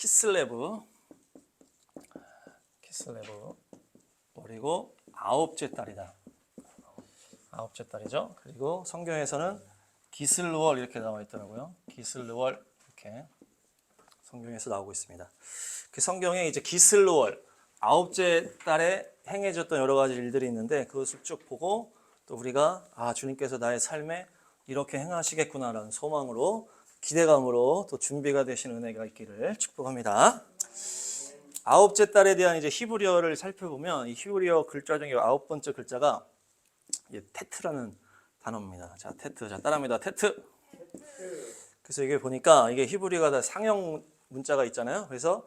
키슬레브 그리고 아홉째 딸이다. 아홉째 딸이죠. 그리고 성경에서는 기슬루월 이렇게 나와 있더라고요. 기슬루월 이렇게 성경에서 나오고 있습니다. 그 성경에 이제 기슬루월 아홉째 딸에 행해졌던 여러 가지 일들이 있는데 그것을 쭉 보고 또 우리가 주님께서 나의 삶에 이렇게 행하시겠구나라는 소망으로 기대감으로 또 준비가 되신 은혜가 있기를 축복합니다. 아홉째 딸에 대한 이제 히브리어를 살펴보면 이 히브리어 글자 중에 아홉 번째 글자가 테트라는 단어입니다. 자, 테트. 자, 따라합니다. 테트. 그래서 이게 보니까 이게 히브리어가 다 상형 문자가 있잖아요. 그래서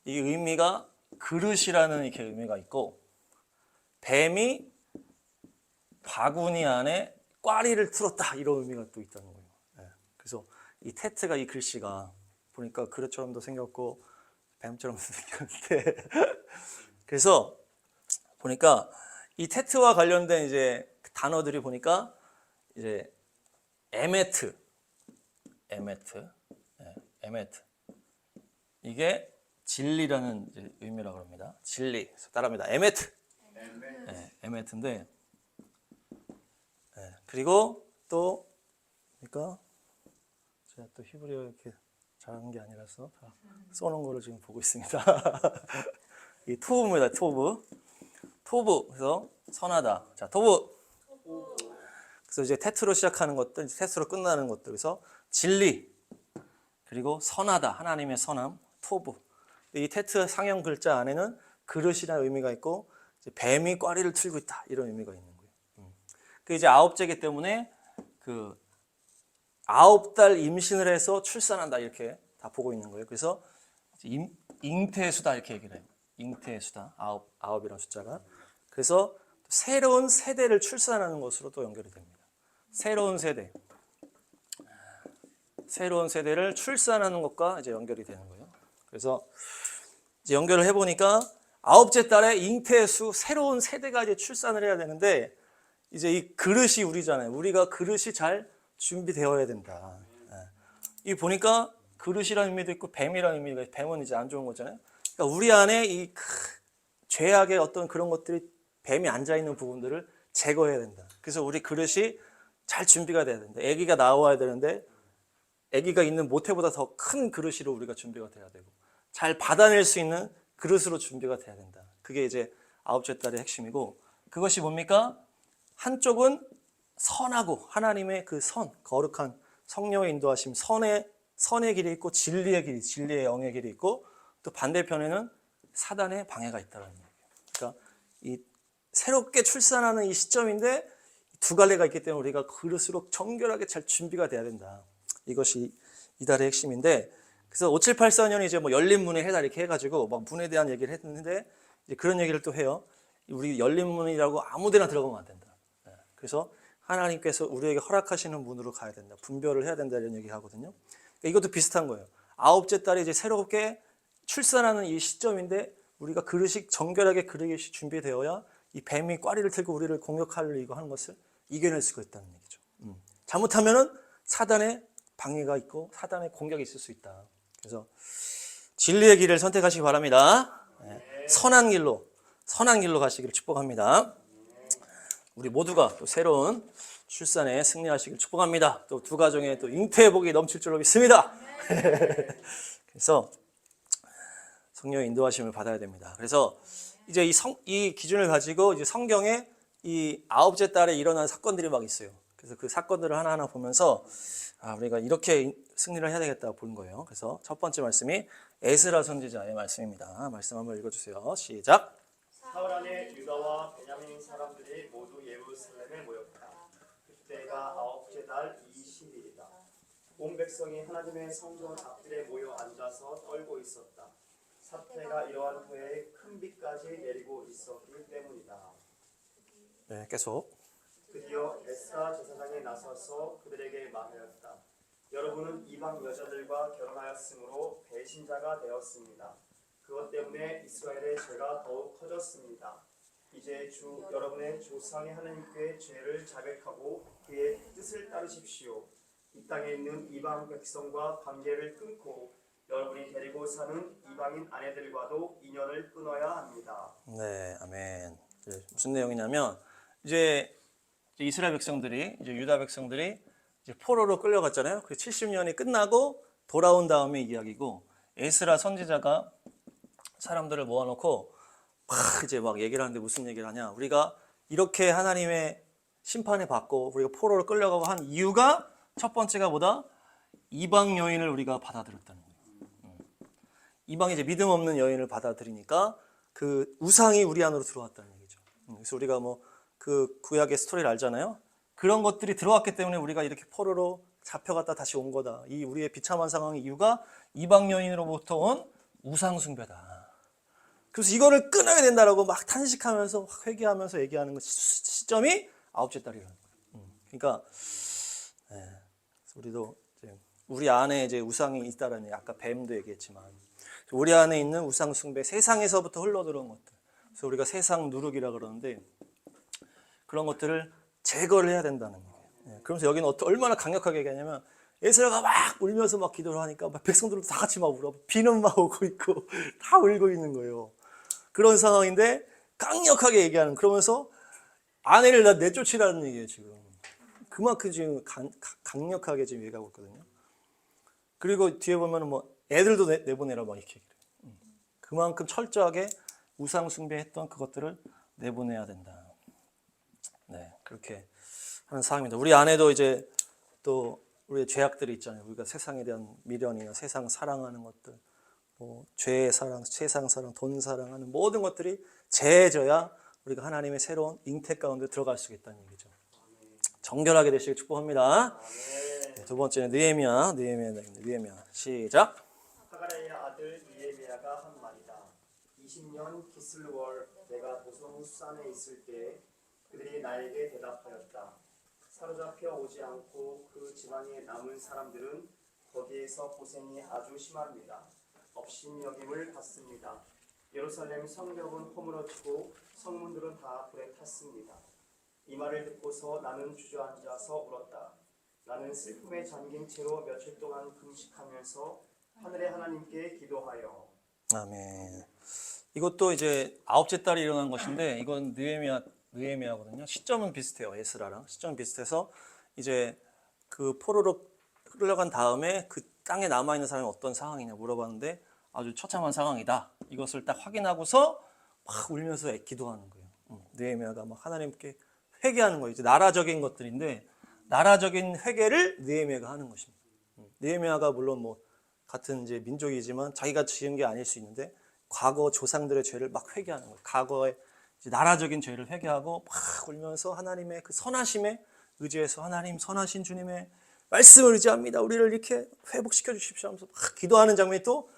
이 의미가 그릇이라는 이렇게 의미가 있고 뱀이 바구니 안에 꽈리를 틀었다 이런 의미가 또 있다는 거예요. 그래서 이 테트가 이 글씨가 보니까 그릇처럼도 생겼고 뱀처럼도 생겼는데 그래서 보니까 이 테트와 관련된 이제 단어들이 보니까 이제 에메트 이게 진리라는 이제 의미라고 합니다. 진리. 따라합니다. 에메트. 에메트인데 그리고 또 그러니까 제가 또 히브리어 이렇게 잘하는 게 아니라서 다 써놓은 거를 지금 보고 있습니다. 이 토브입니다. 토브. 그래서 선하다. 자, 토브. 그래서 이제 테트로 시작하는 것들, 테트로 끝나는 것들. 그래서 진리 그리고 선하다. 하나님의 선함. 토브. 이 테트 상형 글자 안에는 그릇이라는 의미가 있고 이제 뱀이 꽈리를 틀고 있다 이런 의미가 있는 거예요. 그 이제 아홉째이기 때문에 그 9달 임신을 해서 출산한다 이렇게 다 보고 있는 거예요. 그래서 잉태수다 이렇게 얘기를 해요. 잉태수다. 아홉이라는 숫자가. 그래서 새로운 세대를 출산하는 것으로 또 연결이 됩니다. 새로운 세대를 출산하는 것과 이제 연결이 되는 거예요. 그래서 이제 연결을 해보니까 아홉째 달에 잉태수 새로운 세대가 이제 출산을 해야 되는데 이제 이 그릇이 우리잖아요. 우리가 그릇이 잘 준비되어야 된다. 이 보니까 그릇이라는 의미도 있고 뱀이라는 의미가 있고 뱀은 이제 안 좋은 거잖아요. 그러니까 우리 안에 이 죄악의 어떤 그런 것들이 뱀이 앉아 있는 부분들을 제거해야 된다. 그래서 우리 그릇이 잘 준비가 돼야 된다. 아기가 나와야 되는데 아기가 있는 모태보다 더 큰 그릇으로 우리가 준비가 돼야 되고 잘 받아낼 수 있는 그릇으로 준비가 돼야 된다. 그게 이제 아홉째 달의 핵심이고 그것이 뭡니까? 한쪽은 선하고 하나님의 그 거룩한 성령의 인도하심 선의 길이 있고 진리의 길이, 진리의 영의 길이 있고 또 반대편에는 사단의 방해가 있다는 얘기예요. 그러니까 이 새롭게 출산하는 이 시점인데 두 갈래가 있기 때문에 우리가 그릇으로 정결하게 잘 준비가 돼야 된다. 이것이 이달의 핵심인데 그래서 5784년이 이제 뭐 열린 문의 해달 이렇게 해가지고 막 문에 대한 얘기를 했는데 이제 그런 얘기를 또 해요. 우리 열린 문이라고 아무데나 들어가면 안 된다. 그래서 하나님께서 우리에게 허락하시는 문으로 가야 된다. 분별을 해야 된다 이런 얘기를 하거든요. 그러니까 이것도 비슷한 거예요. 아홉째 달에 이제 새롭게 출산하는 이 시점인데 우리가 그릇이 정결하게 그릇이 준비되어야 이 뱀이 꽈리를 틀고 우리를 공격하려고 하는 것을 이겨낼 수가 있다는 얘기죠. 잘못하면은 사단의 방해가 있고 사단의 공격이 있을 수 있다. 그래서 진리의 길을 선택하시기 바랍니다. 선한 길로 가시기를 축복합니다. 우리 모두가 또 새로운 출산에 승리하시길 축복합니다. 또 두 가정에 또 잉태의 복이 넘칠 줄로 믿습니다. 그래서 성령의 인도하심을 받아야 됩니다. 그래서 이제 이 기준을 가지고 이제 성경에 이 아홉째 달에 일어난 사건들이 막 있어요. 그래서 그 사건들을 하나하나 보면서 우리가 이렇게 승리를 해야 되겠다 보는 거예요. 그래서 첫 번째 말씀이 에스라 선지자의 말씀입니다. 말씀 한번 읽어주세요. 시작. 사흘 안에 유다와 베냐민 사람들이 모두 예루살렘에 모였다. 그때가 아홉째 달 20일이다. 온 백성이 하나님의 성전 앞들에 모여 앉아서 떨고 있었다. 사태가 이러한 후에 큰 비까지 내리고 있었기 때문이다. 네, 계속. 드디어 에스라 제사장이 나서서 그들에게 말하였다. 여러분은 이방 여자들과 결혼하였으므로 배신자가 되었습니다. 그것 때문에 이스라엘의 죄가 더욱 커졌습니다. 이제 여러분의 조상의 하나님께 죄를 자백하고 그의 뜻을 따르십시오. 이 땅에 있는 이방 백성과 관계를 끊고 여러분이 데리고 사는 이방인 아내들과도 인연을 끊어야 합니다. 네, 아멘. 무슨 내용이냐면 이제 이스라엘 백성들이 이제 유다 백성들이 이제 포로로 끌려갔잖아요. 그 70년이 끝나고 돌아온 다음의 이야기고 에스라 선지자가 사람들을 모아놓고 막 얘기를 하는데 무슨 얘기를 하냐? 우리가 이렇게 하나님의 심판을 받고 우리가 포로로 끌려가고 한 이유가 첫 번째가 뭐다? 이방 여인을 우리가 받아들였다는 거예요. 이방이 이제 믿음 없는 여인을 받아들이니까 그 우상이 우리 안으로 들어왔다는 얘기죠. 그래서 우리가 뭐 그 구약의 스토리를 알잖아요. 그런 것들이 들어왔기 때문에 우리가 이렇게 포로로 잡혀갔다 다시 온 거다. 이 우리의 비참한 상황의 이유가 이방 여인으로부터 온 우상 숭배다. 그래서 이거를 끊어야 된다라고 막 탄식하면서 막 회개하면서 얘기하는 시점이 아홉째 달이라는 거예요. 그러니까 우리도 이제 우리 안에 이제 우상이 있다라는 아까 뱀도 얘기했지만 우리 안에 있는 우상 숭배, 세상에서부터 흘러들어온 것들. 그래서 우리가 세상 누룩이라 그러는데 그런 것들을 제거를 해야 된다는 거예요. 그러면서 여기는 얼마나 강력하게 얘기하냐면 에스라가 막 울면서 막 기도를 하니까 막 백성들도 다 같이 막 울어. 비는 막 오고 있고 다 울고 있는 거예요. 그런 상황인데 강력하게 얘기하는 그러면서 아내를 다 내쫓으라는 얘기예요 지금. 그만큼 지금 강력하게 지금 얘기하고 있거든요. 그리고 뒤에 보면은 뭐 애들도 내보내라 막 이렇게 얘기해요. 그만큼 철저하게 우상 숭배했던 그것들을 내보내야 된다. 네, 그렇게 하는 상황입니다. 우리 안에도 이제 또 우리의 죄악들이 있잖아요. 우리가 세상에 대한 미련이나 세상 사랑하는 것들, 뭐 죄의 사랑, 세상 사랑, 돈 사랑하는 모든 것들이 제해져야 우리가 하나님의 새로운 잉태 가운데 들어갈 수 있다는 얘기죠. 정결하게 되시길 축복합니다. 네, 두 번째는 느헤미야 시작. 하가랴의 아들 느헤미야가 한 말이다. 20년 기슬월 내가 도성산에 있을 때 그들이 나에게 대답하였다. 사로잡혀 오지 않고 그 지방에 남은 사람들은 거기에서 고생이 아주 심합니다. 업신여김을 받습니다. 예루살렘 성벽은 허물어지고 성문들은 다 불에 탔습니다. 이 말을 듣고서 나는 주저앉아서 울었다. 나는 슬픔에 잠긴 채로 며칠 동안 금식하면서 하늘의 하나님께 기도하여. 아멘. 이것도 이제 아홉째 달이 일어난 것인데 이건 느헤미야거든요. 시점은 비슷해요. 에스라랑 시점은 비슷해서 이제 그 포로로 끌려간 다음에 그 땅에 남아 있는 사람이 어떤 상황이냐 물어봤는데 아주 처참한 상황이다. 이것을 딱 확인하고서 막 울면서 기도하는 거예요. 느헤미야가 막 하나님께 회개하는 거예요. 이제 나라적인 것들인데 나라적인 회개를 느헤미야가 하는 것입니다. 느헤미야가 물론 뭐 같은 이제 민족이지만 자기가 지은 게 아닐 수 있는데 과거 조상들의 죄를 막 회개하는 거예요. 과거의 나라적인 죄를 회개하고 막 울면서 하나님의 그 선하심에 의지해서 하나님 선하신 주님의 말씀을 의지합니다. 우리를 이렇게 회복시켜 주십시오 하면서 막 기도하는 장면이 또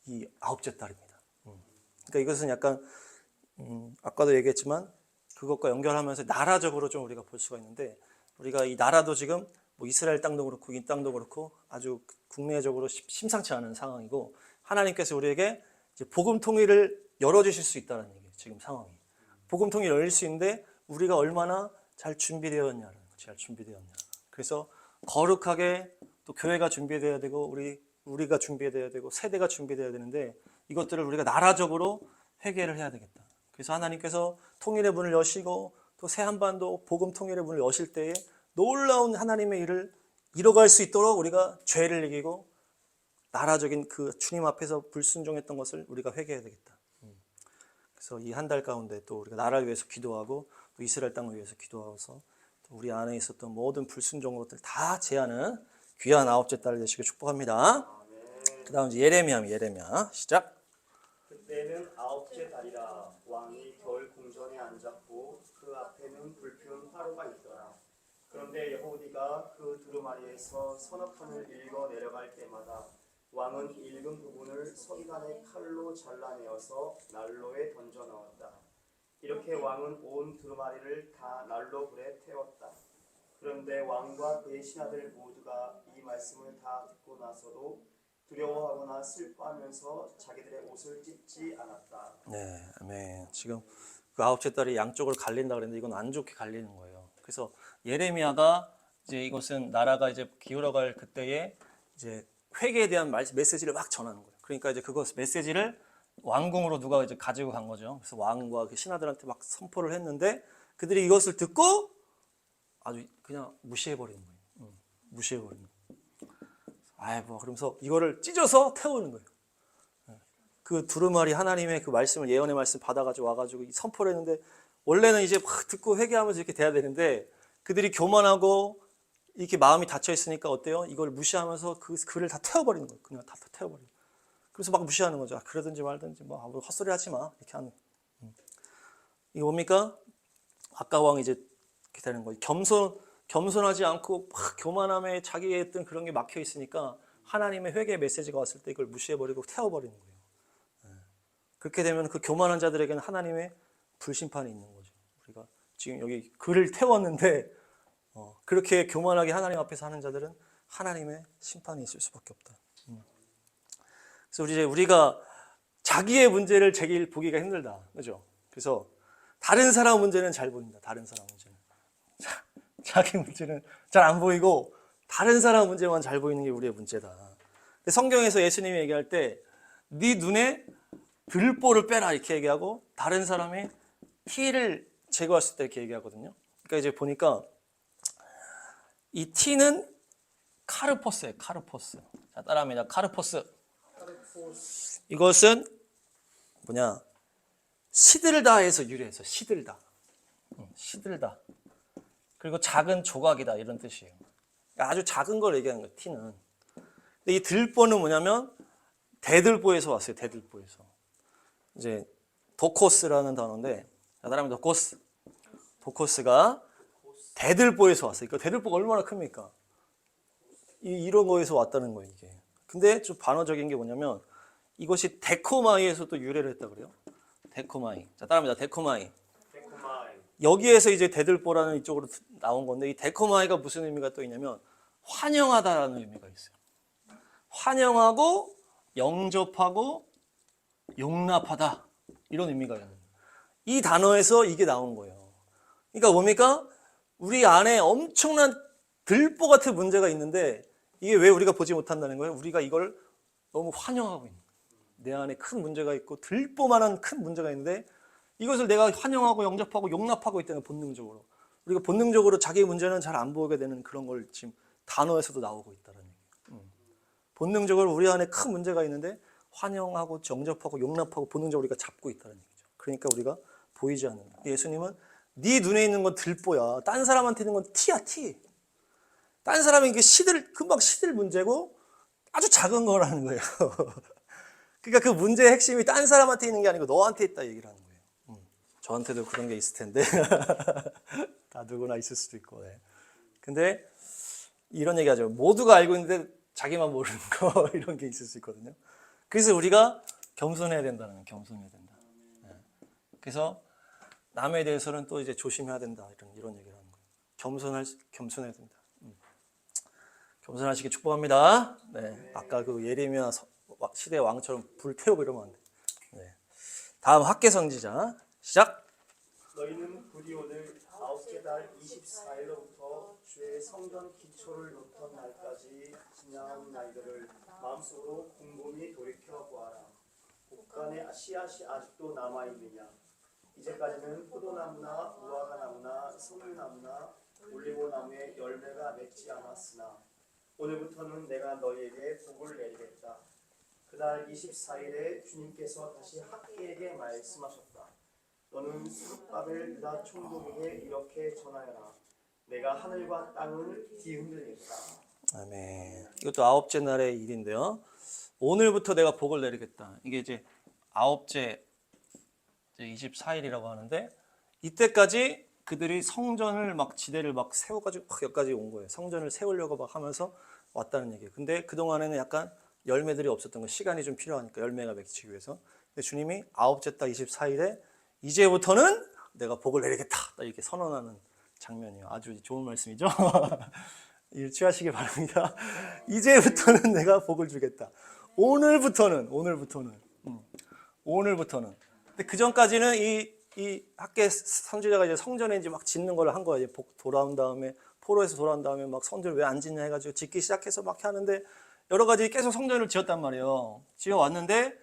이 아홉째 달입니다. 그러니까 이것은 약간 아까도 얘기했지만 그것과 연결하면서 나라적으로 좀 우리가 볼 수가 있는데 우리가 이 나라도 지금 뭐 이스라엘 땅도 그렇고 이 땅도 그렇고 아주 국내적으로 심상치 않은 상황이고 하나님께서 우리에게 이제 복음 통일을 열어주실 수 있다는 얘기예요. 지금 상황이. 복음 통일 열릴 수 있는데 우리가 얼마나 잘 준비되었냐는 거죠. 잘 준비되었냐. 그래서 거룩하게 또 교회가 준비되어야 되고 우리가 준비되어야 되고 세대가 준비되어야 되는데 이것들을 우리가 나라적으로 회개를 해야 되겠다. 그래서 하나님께서 통일의 문을 여시고 또 새한반도 복음 통일의 문을 여실 때에 놀라운 하나님의 일을 이뤄갈 수 있도록 우리가 죄를 이기고 나라적인 그 주님 앞에서 불순종했던 것을 우리가 회개해야 되겠다. 그래서 이 한 달 가운데 또 우리가 나라를 위해서 기도하고 또 이스라엘 땅을 위해서 기도하고서 또 우리 안에 있었던 모든 불순종 것들 다 제하는 귀한 아홉째 달 되시길 축복합니다. 그 다음 이제 예레미야 시작. 그때는 아홉째 달이라. 왕이 겨울 궁전에 앉았고 그 앞에는 불피운 화로가 있더라. 그런데 여호디가 그 두루마리에서 서너 칸을 읽어 내려갈 때마다 왕은 읽은 부분을 서기관의 칼로 잘라내어서 난로에 던져 넣었다. 이렇게 왕은 온 두루마리를 다 난로 불에 태웠다. 그런데 왕과 그의 신하들 모두가 이 말씀을 다 듣고 나서도 두려워하거나 슬퍼하면서 자기들의 옷을 찢지 않았다. 네, 아멘. 지금 그 아홉째 달이 양쪽을 갈린다 그랬는데 이건 안 좋게 갈리는 거예요. 그래서 예레미야가 이제 이것은 나라가 이제 기울어갈 그때에 이제 회개에 대한 메시지를 막 전하는 거예요. 그러니까 이제 그거 메시지를 왕궁으로 누가 이제 가지고 간 거죠. 그래서 왕과 그 신하들한테 막 선포를 했는데 그들이 이것을 듣고 아주 그냥 무시해버리는 거예요. 무시해버리는 거예요. 아이 뭐 그러면서 이거를 찢어서 태우는 거예요. 그 두루마리 하나님의 그 말씀을 예언의 말씀 받아가지고 와가지고 선포를 했는데 원래는 이제 막 듣고 회개하면서 이렇게 돼야 되는데 그들이 교만하고 이렇게 마음이 닫혀 있으니까 어때요? 이걸 무시하면서 그 글을 다 태워버리는 거예요. 그냥 다 태워버리는 거예요. 그래서 막 무시하는 거죠. 그러든지 말든지 뭐 헛소리 하지 마 이렇게 하는. 이게 뭡니까? 아까 왕이 이제 이렇게 되는 거예요. 겸손하지 않고 막 교만함에 자기의 어떤 그런 게 막혀 있으니까 하나님의 회개 메시지가 왔을 때 이걸 무시해버리고 태워버리는 거예요. 그렇게 되면 그 교만한 자들에게는 하나님의 불심판이 있는 거죠. 우리가 지금 여기 글을 태웠는데 그렇게 교만하게 하나님 앞에서 하는 자들은 하나님의 심판이 있을 수밖에 없다. 그래서 우리가 자기의 문제를 보기가 힘들다. 그죠? 그래서 다른 사람 문제는 잘 보인다. 다른 사람 문제는. 자기 문제는 잘 안 보이고 다른 사람 문제만 잘 보이는 게 우리의 문제다. 근데 성경에서 예수님이 얘기할 때 네 눈에 들보를 빼라 이렇게 얘기하고 다른 사람의 티를 제거할 수 있다 이렇게 얘기하거든요. 그러니까 이제 보니까 이 티는 카르포스예요. 카르포스. 자, 따라합니다. 카르포스. 이것은 뭐냐? 시들다에서 유래해서 시들다. 시들다. 그리고 작은 조각이다 이런 뜻이에요. 아주 작은 걸 얘기하는 거예요. 티는. 근데 이 들보는 뭐냐면 대들보에서 왔어요. 대들보에서. 이제 도코스라는 단어인데, 따라하면 도코스. 도코스가 대들보에서 왔어요. 그러니까 대들보가 얼마나 큽니까? 이런 거에서 왔다는 거예요, 이게. 근데 좀 반어적인 게 뭐냐면 이것이 데코마이에서도 유래를 했다 그래요. 데코마이. 자, 따라합니다. 데코마이. 여기에서 이제 대들보라는 이쪽으로 나온 건데 이 데코마이가 무슨 의미가 또 있냐면 환영하다라는 의미가 있어요. 환영하고 영접하고 용납하다 이런 의미가 있는 거예요. 이 단어에서 이게 나온 거예요. 그러니까 뭡니까? 우리 안에 엄청난 들보 같은 문제가 있는데 이게 왜 우리가 보지 못한다는 거예요? 우리가 이걸 너무 환영하고 있는 거예요. 내 안에 큰 문제가 있고 들보만한 큰 문제가 있는데 이것을 내가 환영하고 영접하고 용납하고 있다는 본능적으로. 우리가 본능적으로 자기의 문제는 잘 안 보게 되는 그런 걸 지금 단어에서도 나오고 있다는 얘기예요. 본능적으로 우리 안에 큰 문제가 있는데 환영하고 영접하고 용납하고 본능적으로 우리가 잡고 있다는 얘기죠. 그러니까 우리가 보이지 않는다. 예수님은 네 눈에 있는 건 들보야. 딴 사람한테 있는 건 티야, 티. 딴 사람이 이게 금방 시들 문제고 아주 작은 거라는 거예요. 그러니까 그 문제의 핵심이 딴 사람한테 있는 게 아니고 너한테 있다 얘기를 하는 거예요. 저한테도 그런 게 있을 텐데 다 누구나 있을 수도 있고. 네. 근데 이런 얘기하죠. 모두가 알고 있는데 자기만 모르는 거 이런 게 있을 수 있거든요. 그래서 우리가 겸손해야 된다는 거예요. 겸손해야 된다. 네. 그래서 남에 대해서는 또 이제 조심해야 된다 이런 얘기를 하는 거예요. 겸손해야 된다. 겸손하시기 축복합니다. 네. 아까 그 예레미야 시대 왕처럼 불 태우고 이러면 안 돼. 네. 다음 학계 선지자 시작. 너희는 부디 오늘 아홉째 달 24일로부터 주의 성전 기초를 놓던 날까지 지나온 날들을 마음속으로 곰곰이 돌이켜 보아라. 곳간에 씨앗이 아직도 남아 있느냐? 이제까지는 포도나무나 무화과나무나 석류나무나 올리고나무에 열매가 맺지 않았으나 오늘부터는 내가 너희에게 복을 내리겠다. 그날 24일에 주님께서 다시 학계에게 말씀하셨다. 너는 스룹바벨 유다 총독에게 이렇게 전하여라. 내가 하늘과 땅을 뒤흔들겠다. 아멘. 이것도 아홉째 날의 일인데요. 오늘부터 내가 복을 내리겠다. 이게 이제 아홉째 24일이라고 하는데 이때까지 그들이 성전을 막 지대를 막 세워가지고 여기까지 온 거예요. 성전을 세우려고 막 하면서 왔다는 얘기예요. 근데 그 동안에는 약간 열매들이 없었던 거, 시간이 좀 필요하니까 열매가 맺히기 위해서. 근데 주님이 아홉째 달 24일에 이제부터는 내가 복을 내리겠다 이렇게 선언하는 장면이에요. 아주 좋은 말씀이죠. 일 취하시기 바랍니다. 이제부터는 내가 복을 주겠다. 오늘부터는. 근데 그 전까지는 이 학계 선지자가 이제 성전에 이제 막 짓는 걸 한 거예요. 돌아온 다음에 포로에서 돌아온 다음에 막 성전을 왜 안 짓냐 해가지고 짓기 시작해서 막 하는데 여러 가지 계속 성전을 지었단 말이에요. 지어왔는데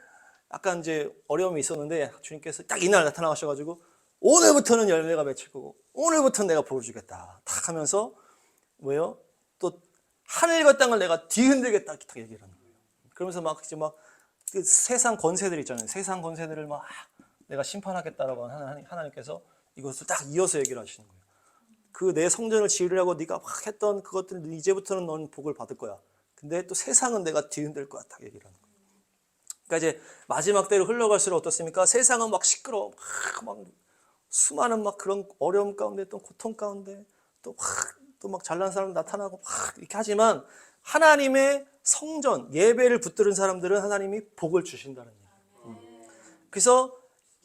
약간 이제 어려움이 있었는데 주님께서 딱 이날 나타나셔가지고 오늘부터는 열매가 맺힐 거고 오늘부터는 내가 복을 주겠다 탁 하면서 뭐예요? 또 하늘과 땅을 내가 뒤흔들겠다 딱 얘기를 하는 거예요. 그러면서 막 이제 막 그 세상 권세들 있잖아요. 세상 권세들을 막 내가 심판하겠다라고 하나님께서 이것을 딱 이어서 얘기를 하시는 거예요. 그 내 성전을 지으려고 네가 막 했던 그것들 이제부터는 넌 복을 받을 거야. 근데 또 세상은 내가 뒤흔들 거야 딱 얘기를 하는 거예요. 그러니까 이제 마지막 때로 흘러갈수록 어떻습니까? 세상은 막 시끄러워, 막 수많은 막 그런 어려움 가운데 또 고통 가운데 또 막 잘난 사람 나타나고 막 이렇게 하지만 하나님의 성전 예배를 붙드는 사람들은 하나님이 복을 주신다는 얘기예요. 그래서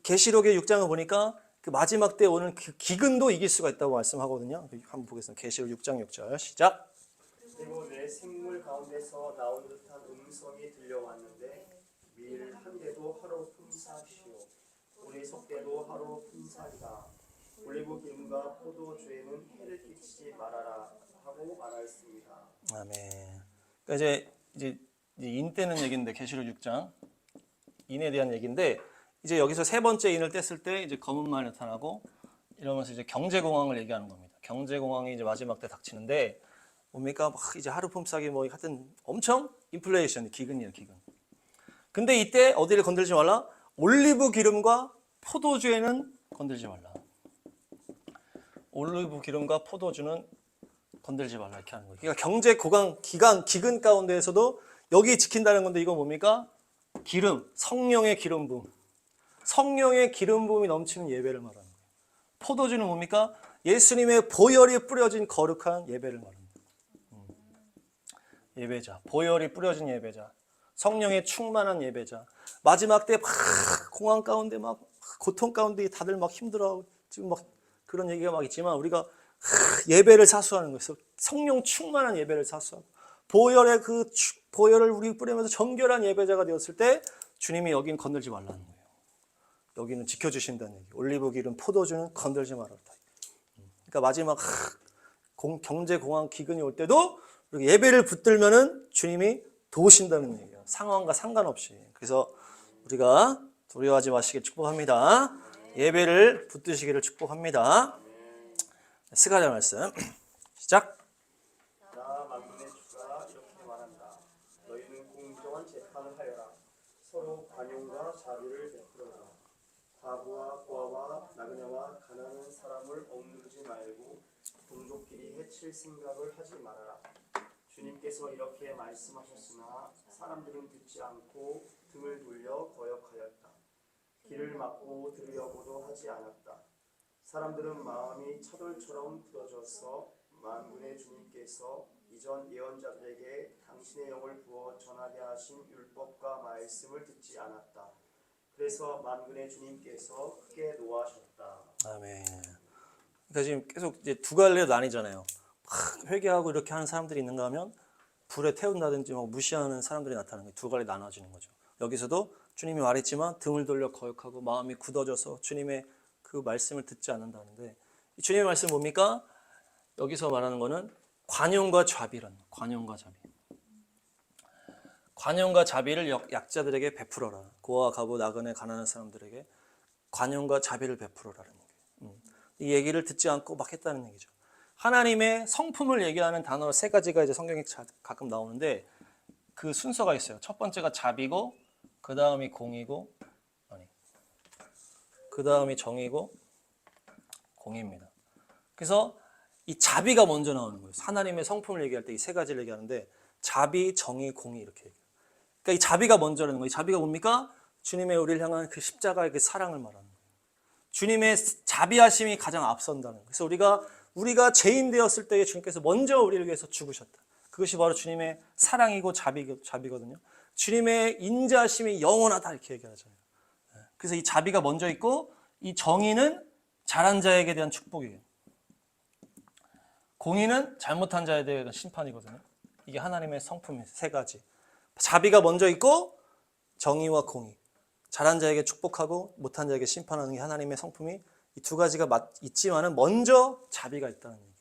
계시록의 6장을 보니까 그 마지막 때 오는 그 기근도 이길 수가 있다고 말씀하거든요. 한번 보겠습니다. 계시록 6장 6절 시작. 그리고 내 생물 가운데서 나온 듯한 음성이 들려왔는데 밀 한 대도 하루 품삯이요 우리 속대도 하루 품삯이다. 올리브 기름과 포도주에는 해를 끼치지 말아라 하고 말하였습니다. 아멘. 그러니까 이제 인 때는 얘기인데 계시록 6장 인에 대한 얘기인데 이제 여기서 세 번째 인을 뗐을 때 이제 검은 말이 나타나고 이러면서 이제 경제공황을 얘기하는 겁니다. 경제공황이 이제 마지막 때 닥치는데 뭡니까? 막 이제 하루 품삯이 뭐 하여튼 엄청 인플레이션 기근이에요, 기근. 근데 이때 어디를 건들지 말라? 올리브 기름과 포도주에는 건들지 말라. 올리브 기름과 포도주는 건들지 말라 이렇게 하는 거예요. 그러니까 경제 기근 가운데에서도 여기 지킨다는 건데 이거 뭡니까? 기름, 성령의 기름 부음. 성령의 기름 부음이 넘치는 예배를 말하는 거예요. 포도주는 뭡니까? 예수님의 보혈이 뿌려진 거룩한 예배를 말합니다. 예배자, 보혈이 뿌려진 예배자, 성령의 충만한 예배자. 마지막 때 막 공황 가운데 막 고통 가운데 다들 막 힘들어하고 지금 막 그런 얘기가 막 있지만 우리가 예배를 사수하는 거예요. 성령 충만한 예배를 사수하고 보혈의 그 보혈을 우리 뿌리면서 정결한 예배자가 되었을 때 주님이 여긴 건들지 말라는 거예요. 여기는 지켜주신다는 얘기. 올리브 기름, 포도주는 건들지 말아라. 그러니까 마지막 경제 공황 기근이 올 때도 예배를 붙들면은 주님이 도우신다는 얘기예요. 상황과 상관없이. 그래서 우리가 두려워하지 마시길 축복합니다. 예배를 붙드시기를 축복합니다. 스가랴 말씀 시작. 나 만군의 주가 이렇게 말한다. 너희는 공정한 재판을 하여라. 서로 관용과 자비를 베풀어라. 과부와 고아와 나그네와 가난한 사람을 억누르지 말고 동족끼리 해칠 생각을 하지 말아라. 주님께서 이렇게 말씀하셨으나 사람들은 듣지 않고 등을 돌려 거역하였다. 귀를 막고 들으려고도 하지 않았다. 사람들은 마음이 차돌처럼 부러져서 만군의 주님께서 이전 예언자들에게 당신의 영을 부어 전하게 하신 율법과 말씀을 듣지 않았다. 그래서 만군의 주님께서 크게 노하셨다. 아멘. 그러니까 지금 계속 이제 두 갈래로 나뉘잖아요. 막 회개하고 이렇게 하는 사람들이 있는가 하면 불에 태운다든지 막 무시하는 사람들이 나타나는 거예요. 두 갈래 나눠지는 거죠. 여기서도 주님이 말했지만 등을 돌려 거역하고 마음이 굳어져서 주님의 그 말씀을 듣지 않는다는데 주님의 말씀 뭡니까? 여기서 말하는 거는 관용과 자비라는 거예요. 관용과 자비. 관용과 자비를 약자들에게 베풀어라. 고아, 가부, 나그네, 가난한 사람들에게 관용과 자비를 베풀어라는 얘기예요. 이 얘기를 듣지 않고 막 했다는 얘기죠. 하나님의 성품을 얘기하는 단어 세 가지가 이제 성경에 가끔 나오는데 그 순서가 있어요. 첫 번째가 자비고, 그 다음이 공이고, 그 다음이 정이고, 공입니다. 그래서 이 자비가 먼저 나오는 거예요. 하나님의 성품을 얘기할 때 이 세 가지를 얘기하는데 자비, 정의, 공이 이렇게 얘기해요. 그러니까 이 자비가 먼저라는 거예요. 이 자비가 뭡니까? 주님의 우리를 향한 그 십자가의 그 사랑을 말하는 거예요. 주님의 자비하심이 가장 앞선다는 거예요. 그래서 우리가 죄인 되었을 때에 주님께서 먼저 우리를 위해서 죽으셨다. 그것이 바로 주님의 사랑이고 자비거든요. 주님의 인자하심이 영원하다 이렇게 얘기하잖아요. 그래서 이 자비가 먼저 있고 이 정의는 잘한 자에게 대한 축복이에요. 공의는 잘못한 자에 대한 심판이거든요. 이게 하나님의 성품이에요. 세 가지. 자비가 먼저 있고 정의와 공의. 잘한 자에게 축복하고 못한 자에게 심판하는 게 하나님의 성품이 이 두 가지가 있지만은 먼저 자비가 있다는 얘기예요.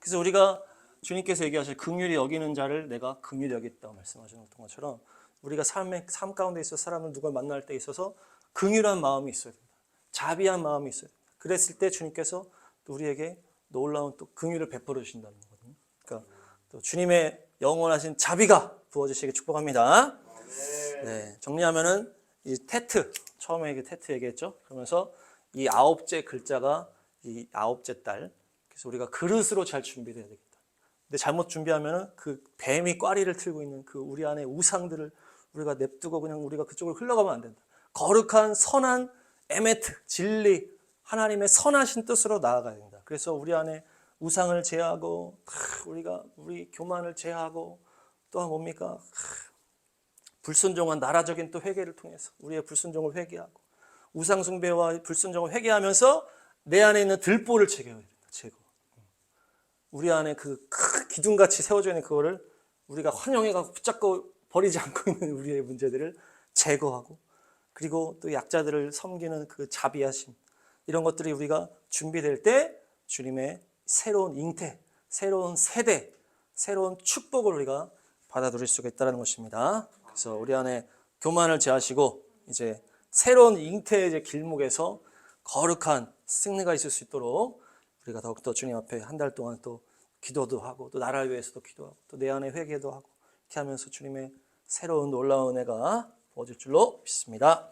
그래서 우리가 주님께서 얘기하실 긍휼히 여기는 자를 내가 긍휼히 여겼다고 말씀하셨던 것처럼 우리가 삶 가운데 있어서 사람을 누굴 만날 때 있어서 긍휼한 마음이 있어야 된다. 자비한 마음이 있어야 된다. 그랬을 때 주님께서 또 우리에게 놀라운 또 긍휼을 베풀어 주신다는 거거든요. 그러니까 또 주님의 영원하신 자비가 부어지시길 축복합니다. 네, 정리하면은 이 테트, 처음에 테트 얘기했죠. 그러면서 이 아홉째 글자가 이 아홉째 달. 그래서 우리가 그릇으로 잘 준비돼야 되겠다. 근데 잘못 준비하면은 그 뱀이 꽈리를 틀고 있는 그 우리 안에 우상들을 우리가 냅두고 그냥 우리가 그쪽으로 흘러가면 안 된다. 거룩한 선한 에메트, 진리, 하나님의 선하신 뜻으로 나아가야 된다. 그래서 우리 안에 우상을 제하고 우리가 우리 교만을 제하고 또한 뭡니까? 불순종한 나라적인 또 회개를 통해서 우리의 불순종을 회개하고 우상 숭배와 불순종을 회개하면서 내 안에 있는 들보를 제거해야 된다. 제거. 우리 안에 그 기둥같이 세워져 있는 그거를 우리가 환영해가고 붙잡고 버리지 않고 있는 우리의 문제들을 제거하고 그리고 또 약자들을 섬기는 그 자비하심 이런 것들이 우리가 준비될 때 주님의 새로운 잉태, 새로운 세대, 새로운 축복을 우리가 받아 누릴 수가 있다는 것입니다. 그래서 우리 안에 교만을 제하시고 이제 새로운 잉태의 이제 길목에서 거룩한 승리가 있을 수 있도록 우리가 더욱더 주님 앞에 한 달 동안 또 기도도 하고 또 나라를 위해서도 기도하고 또 내 안에 회개도 하고 이렇게 하면서 주님의 새로운 놀라운 은혜가 부어질 줄로 믿습니다.